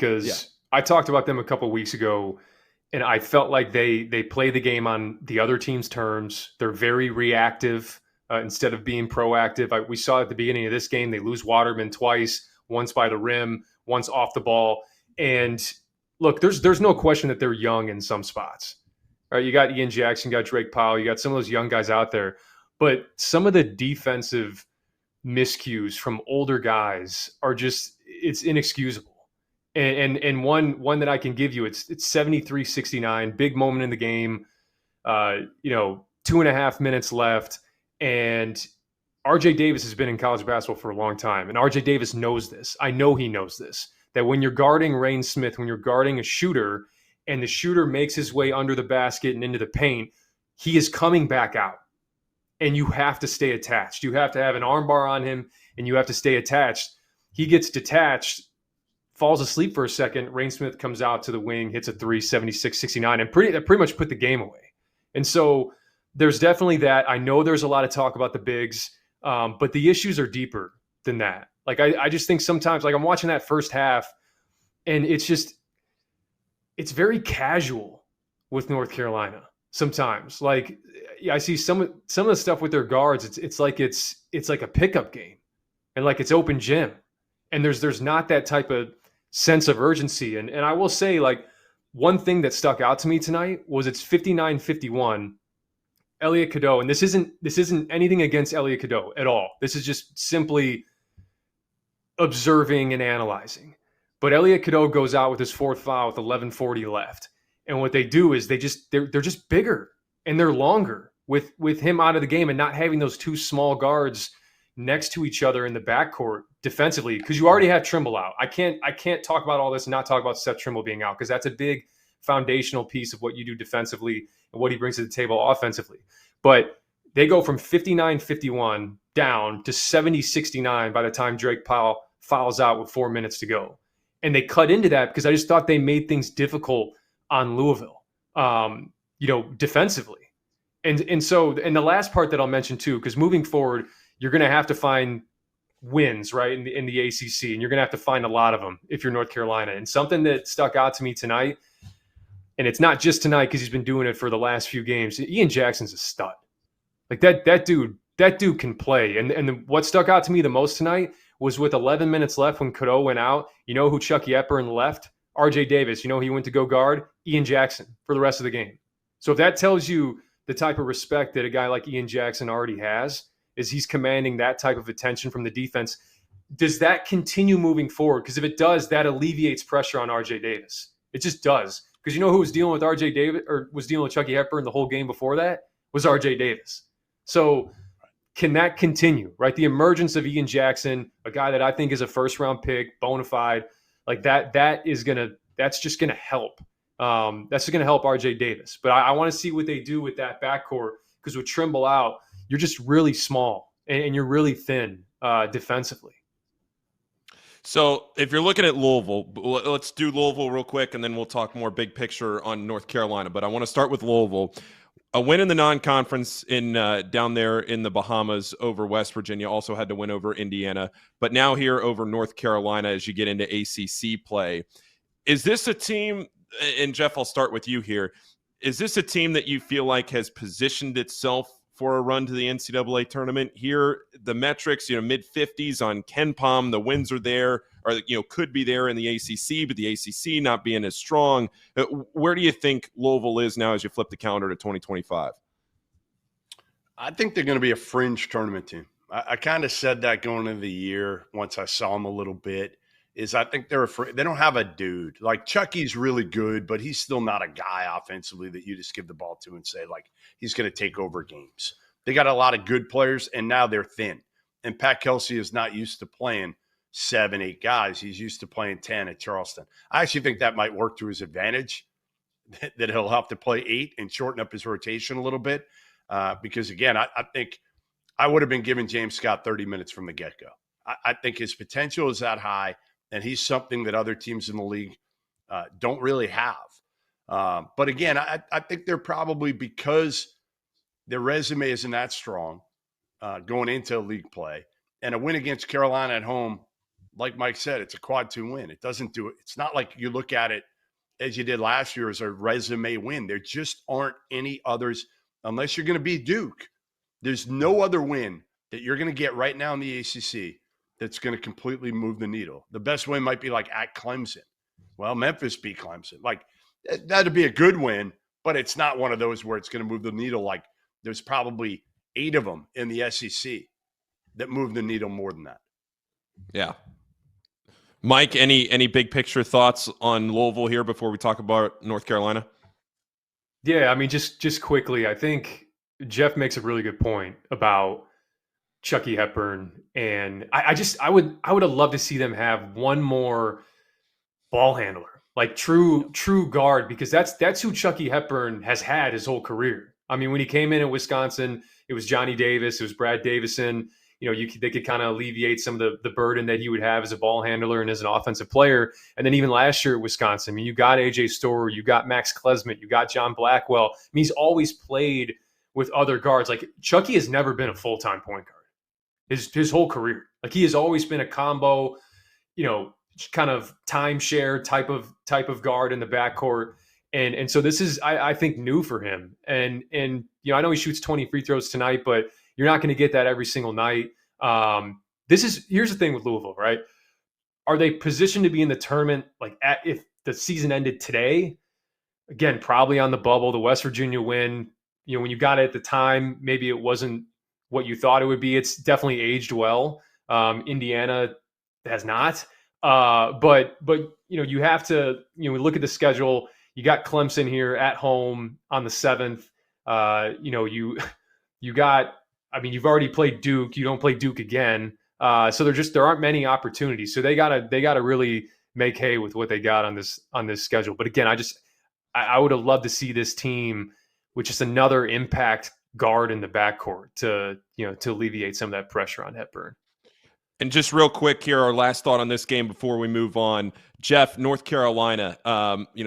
because I talked about them a couple of weeks ago, and I felt like they play the game on the other team's terms. They're very reactive instead of being proactive. We saw at the beginning of this game, they lose Waterman twice, once by the rim, once off the ball. And look, there's no question that they're young in some spots. Right? You got Ian Jackson, you got Drake Powell, you got some of those young guys out there. But some of the defensive miscues from older guys are just, it's inexcusable. And one that I can give you, it's 73-69, big moment in the game, 2.5 minutes left. And RJ Davis has been in college basketball for a long time. And RJ Davis knows this. I know he knows this, that when you're guarding Rain Smith, when you're guarding a shooter and the shooter makes his way under the basket and into the paint, he is coming back out. And you have to stay attached. You have to have an arm bar on him and you have to stay attached. He gets detached, falls asleep for a second. Rain Smith comes out to the wing, hits a 3, 76-69, and that pretty much put the game away. And so there's definitely that. I know there's a lot of talk about the bigs, but the issues are deeper than that. Like, I just think sometimes, like, I'm watching that first half, and it's very casual with North Carolina sometimes. Like, I see some of the stuff with their guards. It's like a pickup game, and like it's open gym, and there's not that type of sense of urgency. And I will say, like, one thing that stuck out to me tonight was it's 59-51. Elliot Cadeau, and this isn't anything against Elliot Cadeau at all. This is just simply observing and analyzing. But Elliot Cadeau goes out with his fourth foul with 11:40 left, and what they do is they're just bigger and they're longer with him out of the game and not having those two small guards next to each other in the backcourt defensively, because you already have Trimble out. I can't talk about all this and not talk about Seth Trimble being out, because that's a big foundational piece of what you do defensively and what he brings to the table offensively. But they go from 59-51 down to 70-69 by the time Drake Powell fouls out with 4 minutes to go. And they cut into that because I just thought they made things difficult on Louisville, defensively. And so the last part that I'll mention too, because moving forward, you're going to have to find wins, right, in the ACC, and you're going to have to find a lot of them if you're North Carolina. And something that stuck out to me tonight, and it's not just tonight because he's been doing it for the last few games, Ian Jackson's a stud. Like that dude can play. And what stuck out to me the most tonight was with 11 minutes left when Cadeau went out, you know who Chucky Epperin left? RJ Davis. You know he went to go guard? Ian Jackson for the rest of the game. So if that tells you the type of respect that a guy like Ian Jackson already has, is he's commanding that type of attention from the defense. Does that continue moving forward? Because if it does, that alleviates pressure on RJ Davis. It just does. Because you know who was dealing with RJ Davis, or was dealing with Chucky Hepburn the whole game before that? Was RJ Davis. So can that continue, right? The emergence of Ian Jackson, a guy that I think is a first-round pick, bona fide, like that's just going to help. That's going to help RJ Davis. But I want to see what they do with that backcourt, because with Trimble out, you're just really small and you're really thin defensively. So if you're looking at Louisville, let's do Louisville real quick, and then we'll talk more big picture on North Carolina. But I want to start with Louisville. A win in the non-conference down there in the Bahamas over West Virginia, also had to win over Indiana. But now here over North Carolina as you get into ACC play. Is this a team, and Jeff, I'll start with you here. Is this a team that you feel like has positioned itself for a run to the NCAA tournament? Here, the metrics, mid-50s on KenPom, the wins are there, or could be there in the ACC, but the ACC not being as strong. Where do you think Louisville is now as you flip the calendar to 2025? I think they're going to be a fringe tournament team. I kind of said that going into the year once I saw them a little bit. I think they don't have a dude. Like, Chucky's really good, but he's still not a guy offensively that you just give the ball to and say, like, he's going to take over games. They got a lot of good players, and now they're thin. And Pat Kelsey is not used to playing 7, 8 guys. He's used to playing 10 at Charleston. I actually think that might work to his advantage, that he'll have to play 8 and shorten up his rotation a little bit. Because, again, I think I would have been giving James Scott 30 minutes from the get-go. I think his potential is that high. And he's something that other teams in the league don't really have. But again, I think they're probably, because their resume isn't that strong going into league play, and a win against Carolina at home like Mike said, it's a quad 2 win. It doesn't do it. It's not like you look at it as you did last year as a resume win. There just aren't any others unless you're going to beat Duke. There's no other win that you're going to get right now in the ACC that's going to completely move the needle. The best win might be like at Clemson. Well, Memphis beat Clemson. Like, that'd be a good win, but it's not one of those where it's going to move the needle. Like, there's probably 8 of them in the SEC that move the needle more than that. Yeah. Mike, any big picture thoughts on Louisville here before we talk about North Carolina? Yeah, I mean, just quickly, I think Jeff makes a really good point about Chucky Hepburn, and I would have loved to see them have one more ball handler, like true guard, because that's who Chucky Hepburn has had his whole career. I mean, when he came in at Wisconsin, it was Johnny Davis, it was Brad Davison. You know, they could kind of alleviate some of the burden that he would have as a ball handler and as an offensive player. And then even last year at Wisconsin, I mean, you got AJ Storer, you got Max Klesmit, you got John Blackwell. I mean, he's always played with other guards. Like, Chucky has never been a full-time point guard his whole career. Like, he has always been a combo, you know, kind of timeshare type of guard in the backcourt. And so this is, I think, new for him. And you know, I know he shoots 20 free throws tonight, but you're not going to get that every single night. Here's the thing with Louisville, right? Are they positioned to be in the tournament? Like, if the season ended today, again, probably on the bubble. The West Virginia win, you know, when you got it at the time, maybe it wasn't what you thought it would be. It's definitely aged well. Indiana has not. But you know, you have to, you know, look at the schedule. You got Clemson here at home on the 7th. You know, you got, I mean, you've already played Duke. You don't play Duke again. So there aren't many opportunities. So they gotta really make hay with what they got on this schedule. But again, I would have loved to see this team with just another impact guard in the backcourt to alleviate some of that pressure on Hepburn. And just real quick here, our last thought on this game before we move on. Jeff, North Carolina,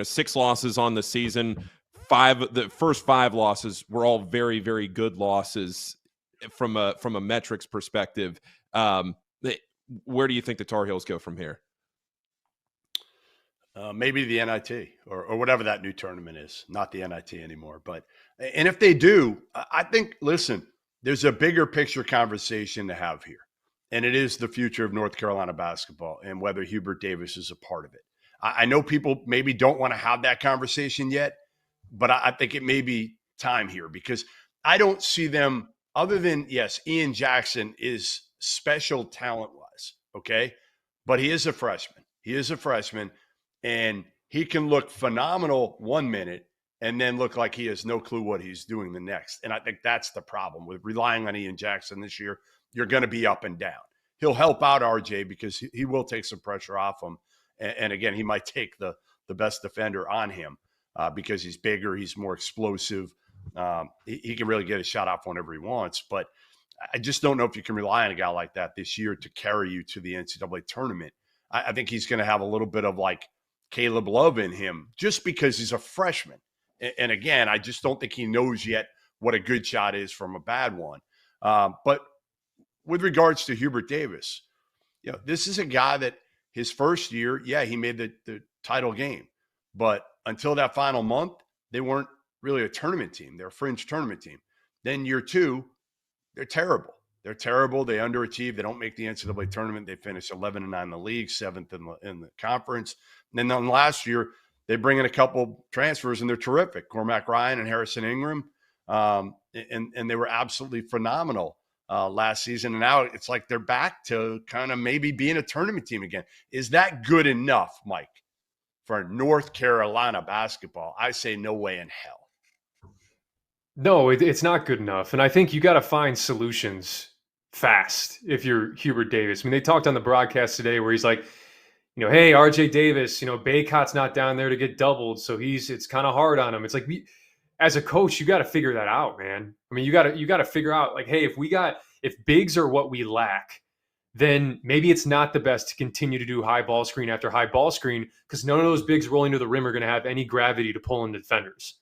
6 losses on the season. The first 5 losses were all very, very good losses from a metrics perspective. Where do you think the Tar Heels go from here? Maybe the NIT or whatever that new tournament is, not the NIT anymore. And if they do, I think, listen, there's a bigger picture conversation to have here. And it is the future of North Carolina basketball and whether Hubert Davis is a part of it. I know people maybe don't want to have that conversation yet, but I think it may be time here because I don't see them other than, yes, Ian Jackson is special talent-wise, okay? But he is a freshman. And he can look phenomenal one minute and then look like he has no clue what he's doing the next. And I think that's the problem with relying on Ian Jackson this year. You're going to be up and down. He'll help out RJ because he will take some pressure off him. And again, he might take the best defender on him because he's bigger, he's more explosive. He can really get a shot off whenever he wants. But I just don't know if you can rely on a guy like that this year to carry you to the NCAA tournament. I think he's going to have a little bit of like Caleb Love in him just because he's a freshman. And again, I just don't think he knows yet what a good shot is from a bad one. But with regards to Hubert Davis, you know, this is a guy that his first year, yeah, he made the title game. But until that final month, they weren't really a tournament team. They're a fringe tournament team. Then year 2, they're terrible. They underachieve. They don't make the NCAA tournament. They finish 11-9 in the league, 7th in the conference. And then last year, they bring in a couple transfers, and they're terrific. Cormac Ryan and Harrison Ingram. And they were absolutely phenomenal last season. And now it's like they're back to kind of maybe being a tournament team again. Is that good enough, Mike, for North Carolina basketball? I say no way in hell. No, it's not good enough. And I think you got to find solutions fast if you're Hubert Davis. I mean, they talked on the broadcast today where he's like, you know, hey, RJ Davis, you know, Baycott's not down there to get doubled. So it's kind of hard on him. It's like, as a coach, you got to figure that out, man. I mean, you got to figure out like, hey, if bigs are what we lack, then maybe it's not the best to continue to do high ball screen after high ball screen because none of those bigs rolling to the rim are going to have any gravity to pull in the defenders.